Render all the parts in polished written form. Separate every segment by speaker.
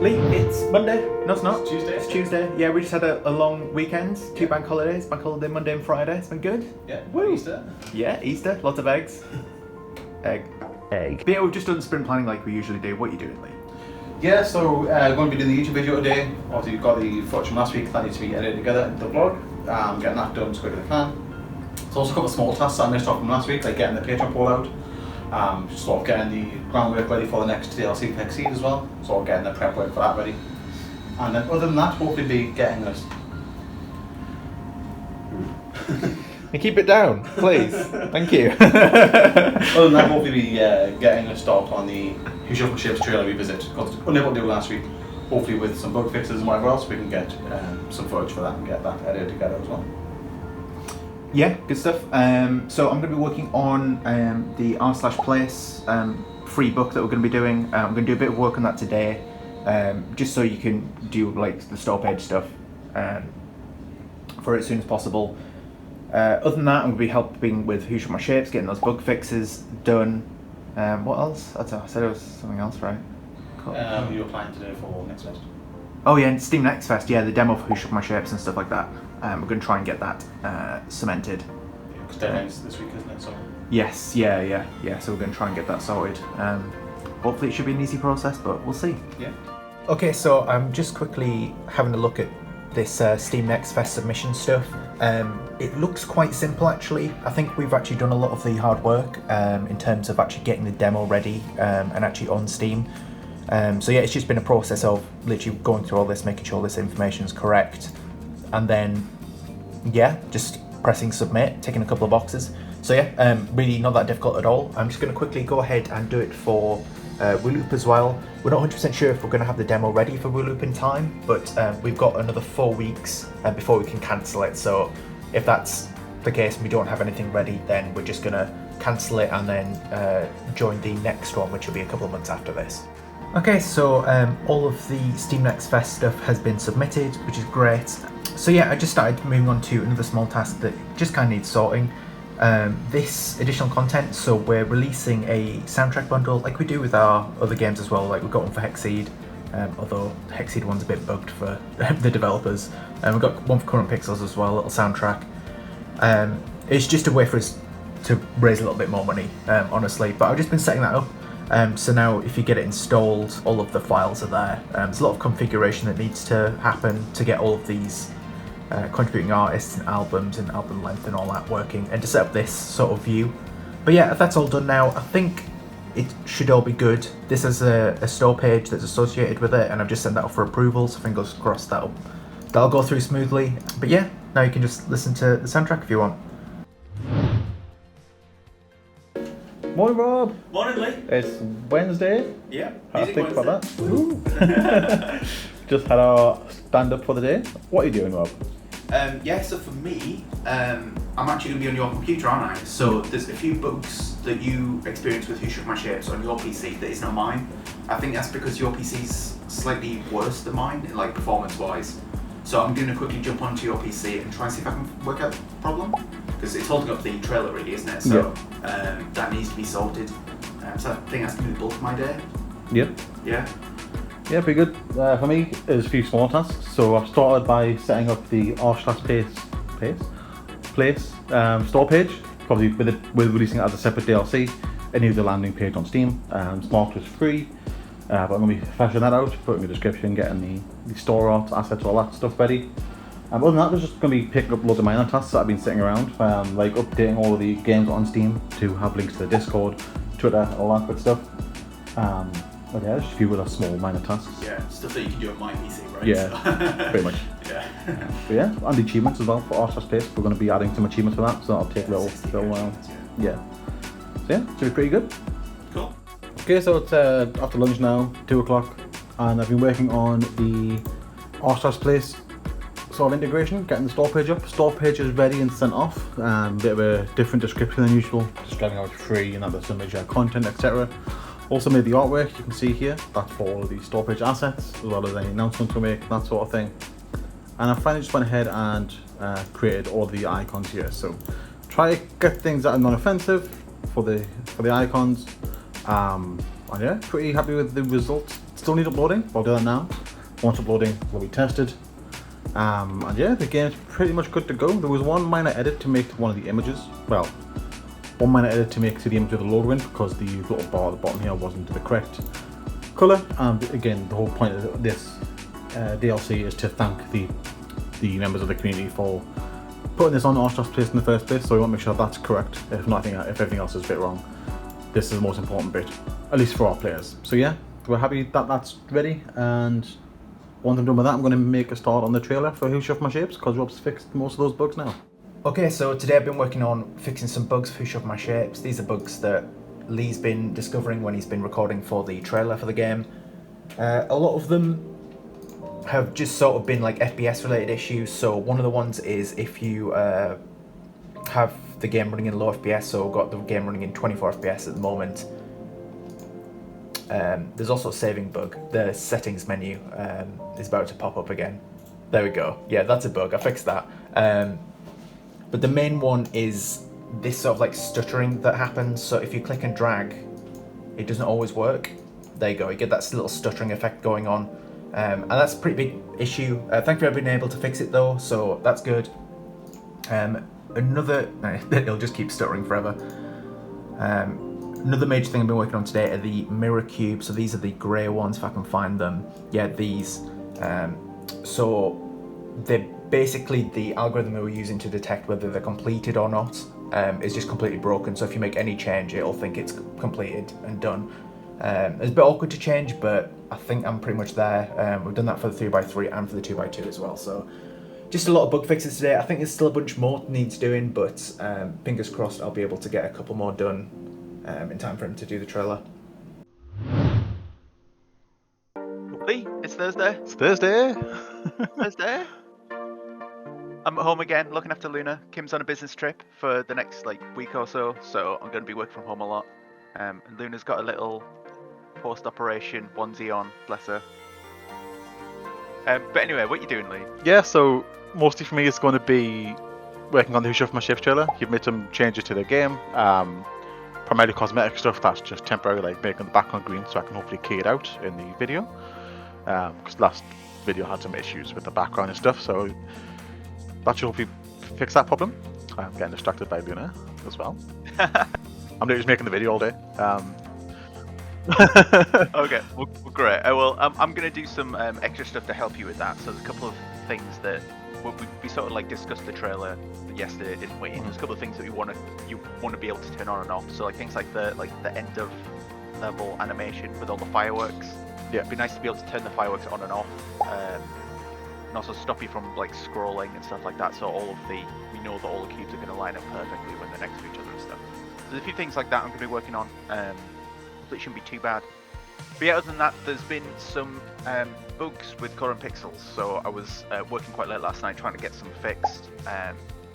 Speaker 1: Lee, it's Monday. No, it's not.
Speaker 2: It's Tuesday.
Speaker 1: It's Tuesday. Yeah, we just had a long weekend. Two bank holidays. Bank holiday Monday and Friday. It's been good.
Speaker 2: Yeah.
Speaker 1: Woo.
Speaker 2: Easter.
Speaker 1: Yeah, Easter. Lots of eggs. Egg. But yeah, we've just done sprint planning like we usually do. What are you doing, Lee?
Speaker 2: Yeah, so going to be doing the YouTube video today. Obviously, you've got the footage from last week that needs to be edited together into the vlog. Getting that done as quick as I can. There's also a couple of small tasks I missed off from last week, like getting the Patreon poll out. Sort of getting the groundwork ready for the next DLC for Exceed as well. Sort of getting the prep work for that ready. And then other than that, hopefully be getting us.
Speaker 1: And keep it down, please. Thank you.
Speaker 2: Other than that, hopefully be getting a start on the Who Shot My Shapes trailer revisit. Because unable to do last week, hopefully with some bug fixes and whatever else, we can get some footage for that and get that edited together as well.
Speaker 1: Yeah, good stuff. So I'm going to be working on the r/place free book that we're going to be doing. I'm going to do a bit of work on that today, just so you can do like the store page stuff for it as soon as possible. Other than that, I'm going to be helping with Who Shot My Shapes, getting those bug fixes done. What else? I said it was something else, right? Cool.
Speaker 2: You're planning to do for next fest.
Speaker 1: Oh yeah, and Steam Next Fest, yeah, the demo for Who Shot My Shapes and stuff like that. We're going to try and get that cemented.
Speaker 2: Yeah, because deadline's this week, isn't it? So.
Speaker 1: Yes, yeah. So we're going to try and get that sorted. Hopefully it should be an easy process, but we'll see.
Speaker 2: Yeah.
Speaker 1: Okay, so I'm just quickly having a look at this Steam Next Fest submission stuff. It looks quite simple actually. I think we've actually done a lot of the hard work in terms of actually getting the demo ready and actually on Steam. So yeah, it's just been a process of literally going through all this, making sure this information is correct, and then yeah, just pressing submit, ticking a couple of boxes. So yeah, really not that difficult at all. I'm just going to quickly go ahead and do it for Wooloop as well. We're not 100% sure if we're going to have the demo ready for Wooloop in time, but we've got another 4 weeks before we can cancel it. So if that's the case and we don't have anything ready, then we're just going to cancel it and then join the next one, which will be a couple of months after this. Okay, so all of the Steam Next Fest stuff has been submitted, which is great. So yeah, I just started moving on to another small task that just kind of needs sorting. This additional content, so we're releasing a soundtrack bundle like we do with our other games as well. Like we've got one for Hexseed, although the Hexseed one's a bit bugged for the developers. We've got one for Current Pixels as well, a little soundtrack. It's just a way for us to raise a little bit more money, honestly, but I've just been setting that up. So now if you get it installed, all of the files are there. There's a lot of configuration that needs to happen to get all of these contributing artists and albums and album length and all that working, and to set up this sort of view. But yeah, if that's all done now, I think it should all be good. This is a store page that's associated with it, and I've just sent that off for approval, so fingers crossed that'll go through smoothly. But yeah, now you can just listen to the soundtrack if you want.
Speaker 3: Morning, Rob.
Speaker 1: Morning, Lee.
Speaker 3: It's Wednesday.
Speaker 1: Yeah,
Speaker 3: I think about that. Woo. Just had our stand up for the day. What are you doing, Rob?
Speaker 1: Yeah, so for me, I'm actually going to be on your computer, aren't I? So there's a few bugs that you experience with Who Shot My Shapes on your PC that is not mine. I think that's because your PC's slightly worse than mine, like performance-wise. So I'm going to quickly jump onto your PC and try and see if I can work out the problem. Because it's holding up the trailer really, isn't it? So that needs to be sorted. So I think that's going to be the bulk of my day.
Speaker 3: Yep.
Speaker 1: Yeah.
Speaker 3: Yeah, pretty good. For me, there's a few small tasks. So I've started by setting up the r/place store page. Probably with releasing it as a separate DLC. It needs a landing page on Steam. It's marked as free. But I'm going to be fleshing that out, putting the description, getting the store art, assets, all that stuff ready. Other than that, there's just going to be picking up loads of minor tasks that I've been sitting around, like updating all of the games on Steam to have links to the Discord, Twitter, all that good stuff. But yeah, just a few other small minor tasks.
Speaker 1: Yeah, stuff that you can do on my PC, right?
Speaker 3: Yeah,
Speaker 1: so.
Speaker 3: pretty much.
Speaker 1: Yeah.
Speaker 3: But yeah, and the achievements as well for r/place. We're going to be adding some achievements for that, so that'll take a little while. Yeah. So yeah, it's going to be pretty good.
Speaker 1: Cool.
Speaker 3: Okay, so it's after lunch now, 2 o'clock, and I've been working on the r/place sort of integration, getting the store page up. Store page is ready and sent off. Bit of a different description than usual, describing how it's free and that there's some major content, etc. Also made the artwork, you can see here, that's for all of the store page assets, as well as any announcements we make, that sort of thing. And I finally just went ahead and created all the icons here. So try to get things that are non-offensive for the icons. And yeah, pretty happy with the results. Still need uploading, but I'll do that now. Once uploading will be tested. And yeah, the game's pretty much good to go. There was one minor edit to make one of the images. Well, one minor edit to make to the image of the loader in, because the little bar at the bottom here wasn't the correct colour. And again, the whole point of this DLC is to thank the members of the community for putting this on Archstars Place in the first place, so we want to make sure that's correct. If everything else is a bit wrong, this is the most important bit, at least for our players. So yeah, we're happy that that's ready, and once I'm done with that, I'm going to make a start on the trailer for Who Shoved My Shapes, because Rob's fixed most of those bugs now.
Speaker 1: Okay, so today I've been working on fixing some bugs for Who Shoved My Shapes. These are bugs that Lee's been discovering when he's been recording for the trailer for the game. A lot of them have just sort of been like FPS related issues. So one of the ones is if you have the game running in low FPS, so got the game running in 24 FPS at the moment. There's also a saving bug. The settings menu is about to pop up again. There we go. Yeah, that's a bug. I fixed that. But the main one is this sort of like stuttering that happens. So if you click and drag, it doesn't always work. There you go. You get that little stuttering effect going on. And that's a pretty big issue. Thankfully I've been able to fix it though, so that's good. It'll just keep stuttering forever. Another major thing I've been working on today are the mirror cubes. So these are the grey ones, if I can find them. Yeah, these. So they're basically the algorithm we were using to detect whether they're completed or not is just completely broken. So if you make any change, it'll think it's completed and done. It's a bit awkward to change, but I think I'm pretty much there. We've done that for the 3x3 and for the 2x2 as well. So just a lot of bug fixes today. I think there's still a bunch more needs doing, but fingers crossed I'll be able to get a couple more done in time for him to do the trailer.
Speaker 4: Lee, it's Thursday.
Speaker 3: It's Thursday!
Speaker 4: Thursday. I'm at home again, looking after Luna. Kim's on a business trip for the next week or so I'm going to be working from home a lot. And Luna's got a little post-operation onesie on, bless her. But anyway, what are you doing, Lee?
Speaker 3: Yeah, so mostly for me it's going to be working on the Who Shoved My Shapes trailer. You've made some changes to the game. Primarily cosmetic stuff that's just temporary, like making the background green so I can hopefully key it out in the video. Because last video had some issues with the background and stuff, so that should hopefully fix that problem. I'm getting distracted by Luna as well. I'm literally just making the video all day.
Speaker 4: Okay, well, great. I'm going to do some extra stuff to help you with that. So there's a couple of things that we sort of discussed the trailer yesterday, didn't we? There's a couple of things that you want to be able to turn on and off. So things like the end of level animation with all the fireworks.
Speaker 3: Yeah,
Speaker 4: it'd be nice to be able to turn the fireworks on and off, and also stop you from scrolling and stuff like that. So we know that all the cubes are going to line up perfectly when they're next to each other and stuff. So there's a few things like that I'm going to be working on. It shouldn't be too bad. But yeah, other than that, there's been some bugs with current pixels. So I was working quite late last night trying to get some fixed.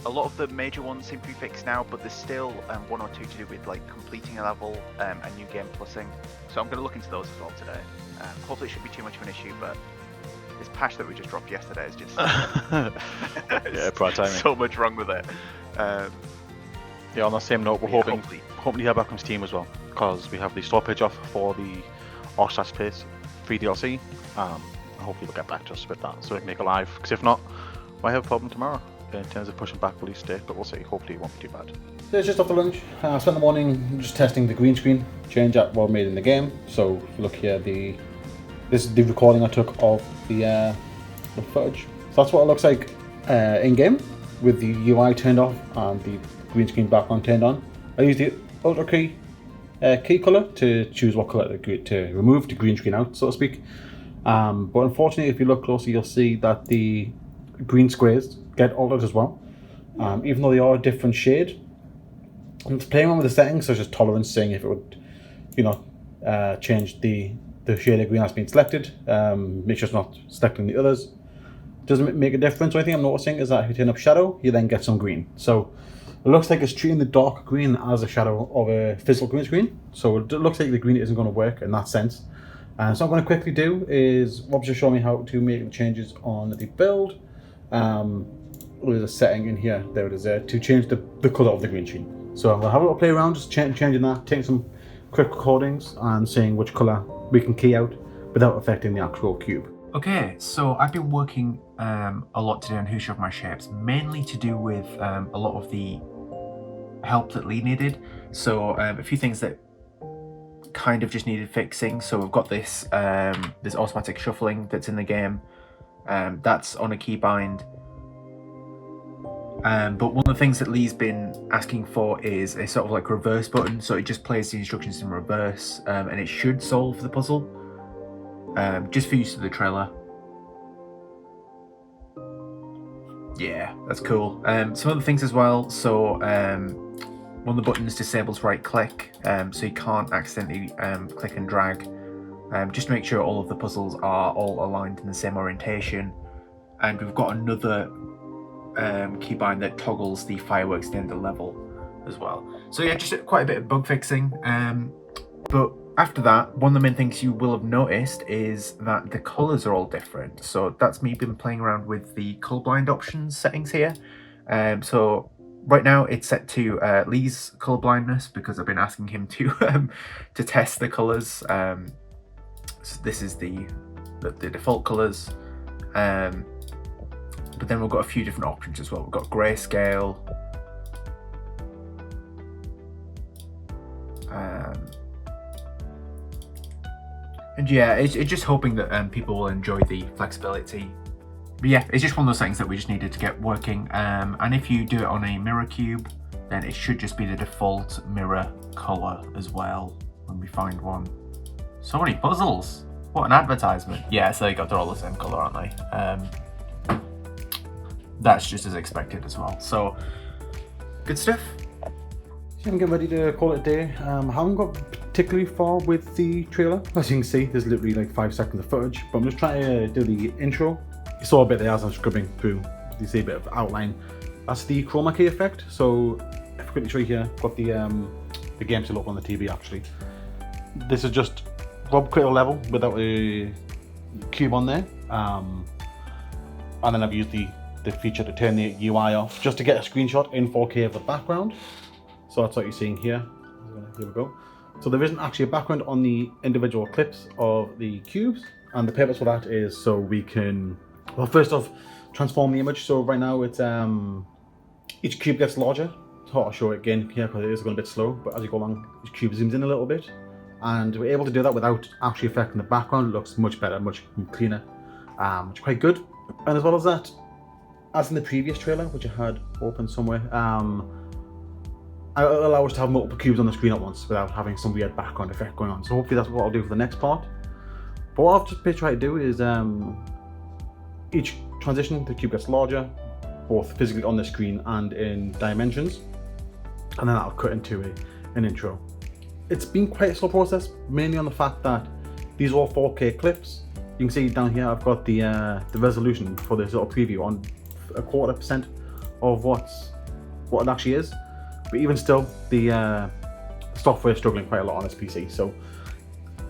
Speaker 4: A lot of the major ones seem to be fixed now, but there's still one or two to do with completing a level and new game plussing. So I'm going to look into those as well today. Hopefully it shouldn't be too much of an issue, but this patch that we just dropped yesterday is just
Speaker 3: yeah, prime timing.
Speaker 4: So much wrong with it.
Speaker 3: Yeah, on that same note, we're hoping to hear back from Steam as well, because we have the store page off for the Archstars Place free DLC. Hopefully they'll get back to us with that so we can make it live, because if not, we have a problem tomorrow in terms of pushing back release date, but we'll see. Hopefully it won't be too bad. So it's just after lunch. I spent the morning just testing the green screen change that was made in the game. So if you look here, this is the recording I took of the footage. So that's what it looks like in game with the UI turned off and the green screen background turned on. I used the Ultra key color to choose what color to remove the green screen out, so to speak. But unfortunately, if you look closely, you'll see that the green squares get altered as well, even though they are a different shade. I'm just playing around with the settings, such as tolerance, seeing if it would, change the shade of green that's been selected. Make sure it's not selecting the others. Doesn't make a difference. The only thing I'm noticing is that if you turn up shadow, you then get some green. So it looks like it's treating the dark green as a shadow of a physical green screen. So it looks like the green isn't going to work in that sense. And so what I'm going to quickly do is Rob's just showing me how to make the changes on the build. There's a setting in here, there it is there, to change the colour of the green screen. So I'm going to have a little play around, just changing that, taking some quick recordings and seeing which colour we can key out without affecting the actual cube.
Speaker 1: Okay, so I've been working a lot today on Who Shoved My Shapes, mainly to do with a lot of the help that Lee needed. So a few things that kind of just needed fixing. So we've got this this automatic shuffling that's in the game. That's on a keybind. But one of the things that Lee's been asking for is a sort of like reverse button, so it just plays the instructions in reverse, and it should solve the puzzle. Just for use of the trailer. Yeah, that's cool. Some other things as well. So one of the buttons disables right click, so you can't accidentally click and drag. Just to make sure all of the puzzles are all aligned in the same orientation. And we've got another keybind that toggles the fireworks at the end of the level as well. So yeah, just quite a bit of bug fixing. But after that, one of the main things you will have noticed is that the colours are all different. So that's me been playing around with the colorblind options settings here. So right now it's set to Lee's colour blindness because I've been asking him to test the colours. So this is the default colours. But then we've got a few different options as well. We've got grayscale, and yeah, it's just hoping that people will enjoy the flexibility. But yeah, it's just one of those things that we just needed to get working. And if you do it on a mirror cube, then it should just be the default mirror color as well when we find one. So many puzzles! What an advertisement! Yeah, so you got they're all the same color, aren't they? That's just as expected as well. So, good stuff.
Speaker 3: So I'm getting ready to call it a day. I haven't got particularly far with the trailer. As you can see, there's literally like 5 seconds of footage, but I'm just trying to do the intro. You saw a bit there as I'm scrubbing through. You see a bit of outline. That's the chroma key effect. So, if I quickly show you here, I've got the game still up on the TV actually. This is just Rob Critical level without a cube on there. And then I've used the feature to turn the UI off just to get a screenshot in 4K of the background. So that's what you're seeing here. Here we go. So there isn't actually a background on the individual clips of the cubes, and the purpose for that is so we can, well, first off, transform the image. So right now it's each cube gets larger. So I'll show it again here because it is going a bit slow, but as you go along, each cube zooms in a little bit, and we're able to do that without actually affecting the background. It looks much better, much cleaner, which is quite good. And as well as that, as in the previous trailer, which I had open somewhere, it'll allow us to have multiple cubes on the screen at once without having some weird background effect going on. So hopefully that's what I'll do for the next part. But what I've just been trying to do is each transition, the cube gets larger, both physically on the screen and in dimensions, and then that'll cut into an intro. It's been quite a slow process, mainly on the fact that these are all 4K clips. You can see down here I've got the resolution for this little preview on 0.25% of what it actually is, but even still the software is struggling quite a lot on this PC. So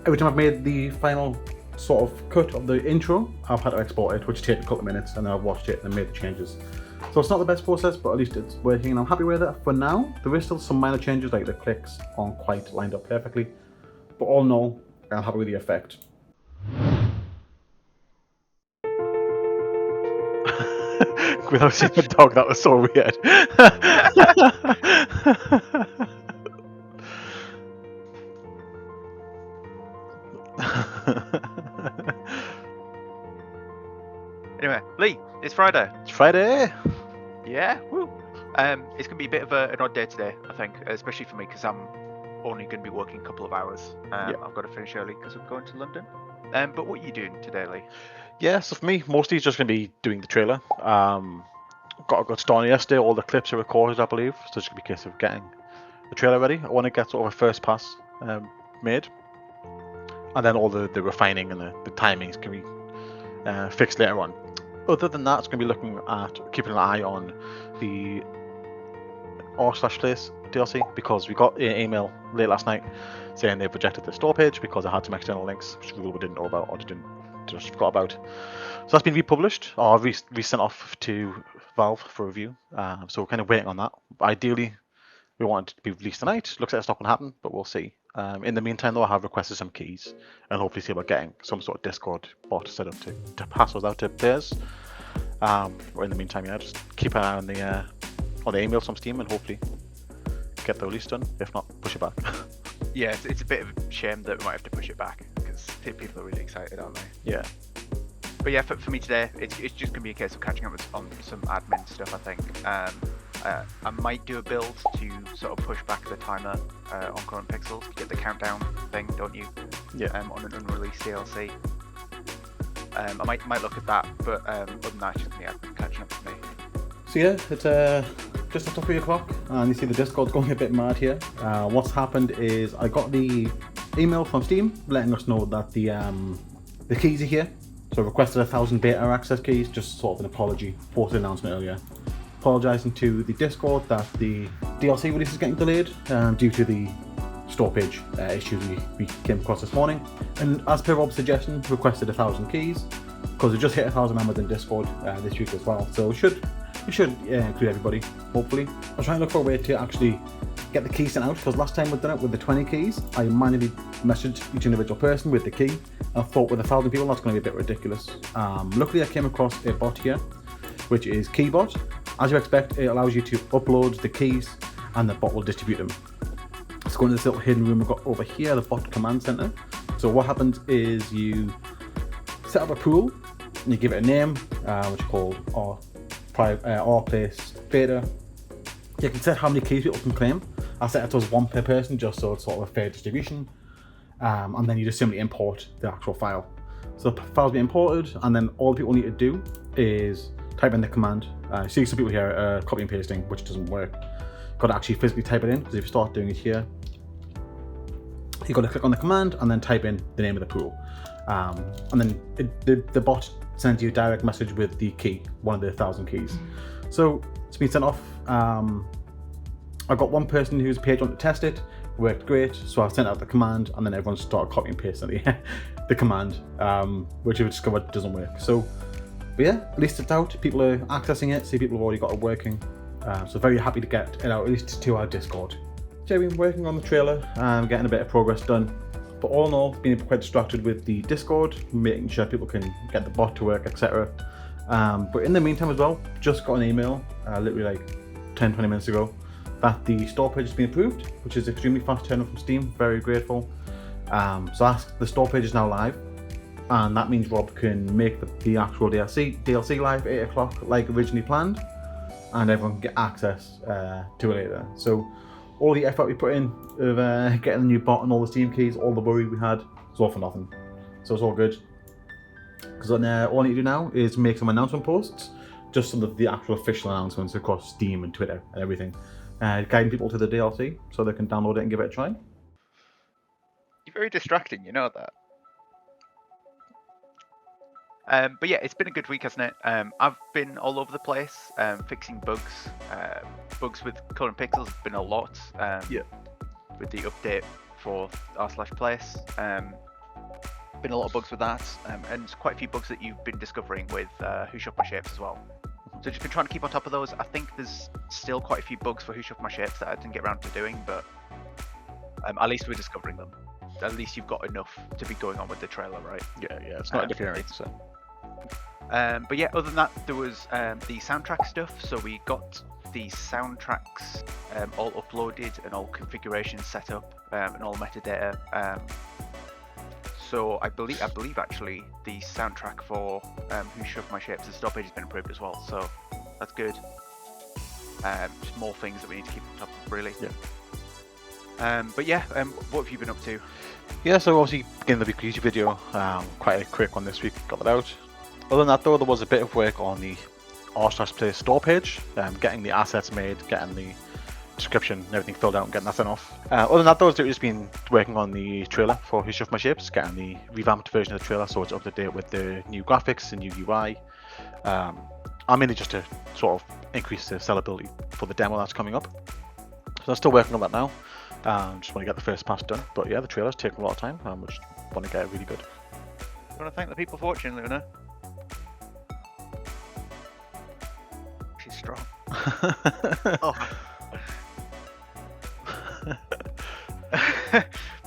Speaker 3: every time I've made the final sort of cut of the intro, I've had to export it, which takes a couple of minutes, and then I've watched it and made the changes. So it's not the best process, but at least it's working and I'm happy with it for now. There is still some minor changes, like the clicks aren't quite lined up perfectly, but all in all, I'm happy with the effect. Without seeing the dog, that was so weird.
Speaker 4: Anyway, Lee, it's Friday.
Speaker 3: It's Friday.
Speaker 4: Yeah, woo. It's gonna be a bit of an odd day today, I think, especially for me because I'm only gonna be working a couple of hours.
Speaker 3: Yep.
Speaker 4: I've got to finish early because I'm going to London. But what are you doing today, Lee?
Speaker 3: Yeah, so for me, mostly it's just going to be doing the trailer. Got started yesterday, all the clips are recorded, I believe, so it's going to be a case of getting the trailer ready. I want to get sort of a first pass made, and then all the refining and the timings can be fixed later on. Other than that, it's going to be looking at keeping an eye on the r/place DLC, because we got an email late last night saying they've rejected the store page because it had some external links which we didn't know about or just forgot about. So that's been republished or resent off to Valve for review. So we're kind of waiting on that. But ideally, We want it to be released tonight. Looks like it's not going to happen, but we'll see. In the meantime, though, I have requested some keys and hopefully see about getting some sort of Discord bot set up to pass those out to players. But in the meantime, yeah, just keep an eye on the emails from Steam and hopefully get the release done. If not, push it back.
Speaker 4: Yeah, it's a bit of a shame that we might have to push it back because people are really excited, aren't they?
Speaker 3: Yeah.
Speaker 4: But yeah, for me today, it's just going to be a case of catching up on some admin stuff, I think. I might do a build to sort of push back the timer on current pixels to get the countdown thing, don't you?
Speaker 3: Yeah.
Speaker 4: On an unreleased DLC. I might look at that, but other than that, it's just going to be admin catching up with me.
Speaker 3: So yeah, it's just after 3 o'clock, and you see the Discord's going a bit mad here. What's happened is I got the email from Steam letting us know that the keys are here. So I requested 1,000 beta access keys, just sort of an apology, posted an announcement earlier. Apologising to the Discord that the DLC release is getting delayed due to the store page issues we came across this morning. And as per Rob's suggestion, requested 1,000 keys, because we just hit 1,000 members in Discord this week as well. So we should include everybody, hopefully. I was trying to look for a way to actually get the keys sent out, because last time we'd done it with the 20 keys, I manually messaged each individual person with the key. I thought with 1,000 people that's going to be a bit ridiculous. Luckily I came across a bot here, which is Keybot. As you expect, it allows you to upload the keys and the bot will distribute them. Let's go into this little hidden room we've got over here, the bot command center. So what happens is you set up a pool, and you give it a name, which is called our place beta. You can set how many keys people can claim. I set it to as 1 per person, just so it's sort of a fair distribution. And then you just simply import the actual file. So the file's been imported, and then all people need to do is type in the command. See some people here copy and pasting, which doesn't work. Got to actually physically type it in, because if you start doing it here, you got to click on the command and then type in the name of the pool. And then the bot sends you a direct message with the key, one of the 1,000 keys. So it's been sent off. I got one person who's page on to test it. Worked great, so I sent out the command, and then everyone started copying and pasting the command, which we discovered doesn't work. So, but yeah, at least it's out. People are accessing it. See, people have already got it working. So very happy to get it out, at least to our Discord. So we've been working on the trailer, getting a bit of progress done. But all in all, being quite distracted with the Discord, making sure people can get the bot to work, etc. But in the meantime as well, just got an email, literally like 10-20 minutes ago, that the store page has been approved, which is extremely fast turnaround from Steam. Very grateful. So the store page is now live, and that means Rob can make the actual DLC live 8 o'clock like originally planned, and everyone can get access to it later. So all the effort we put in of getting the new bot and all the Steam keys, all the worry we had, was all for nothing. So it's all good. Because all I need to do now is make some announcement posts, just some of the actual official announcements across Steam and Twitter and everything, guiding people to the DLC so they can download it and give it a try.
Speaker 4: You're very distracting, you know that. But yeah, it's been a good week, hasn't it? I've been all over the place, fixing bugs. Bugs with current pixels have been a lot.
Speaker 3: Yeah.
Speaker 4: With the update for r/place. Been a lot of bugs with that, and quite a few bugs that you've been discovering with Who Shoved My Shapes as well. So just been trying to keep on top of those. I think there's still quite a few bugs for Who Shoved My Shapes that I didn't get around to doing, but at least we're discovering them. At least you've got enough to be going on with the trailer, right?
Speaker 3: Yeah, it's not interfering. So.
Speaker 4: But yeah, other than that, there was the soundtrack stuff. So we got the soundtracks all uploaded and all configurations set up and all metadata. So I believe actually the soundtrack for Who Shoved My Shapes, the store page has been approved as well. So that's good. Just more things that we need to keep on top of, really.
Speaker 3: Yeah.
Speaker 4: But yeah, what have you been up to?
Speaker 3: Yeah, so obviously beginning the weekly YouTube video, quite a quick one this week, got that out. Other than that though, there was a bit of work on the r/place store page, getting the assets made, getting the description and everything filled out and getting that sent off. Other than that though, I've just been working on the trailer for Who Shoved My Shapes, getting the revamped version of the trailer so it's up to date with the new graphics and new UI. I'm mainly just to sort of increase the sellability for the demo that's coming up. So I'm still working on that now. Just want to get the first pass done. But yeah, the trailer's taking a lot of time. We just want to get it really good.
Speaker 4: I want to thank the people for watching, Luna. She's strong. Oh.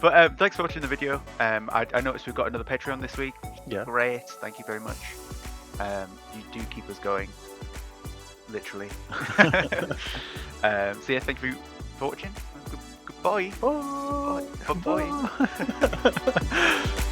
Speaker 4: But thanks for watching the video. I noticed we've got another Patreon this week.
Speaker 5: Yeah.
Speaker 4: Great, thank you very much. You do keep us going, literally. So yeah, thank you for watching. Goodbye.
Speaker 5: Bye.
Speaker 4: Bye. Bye.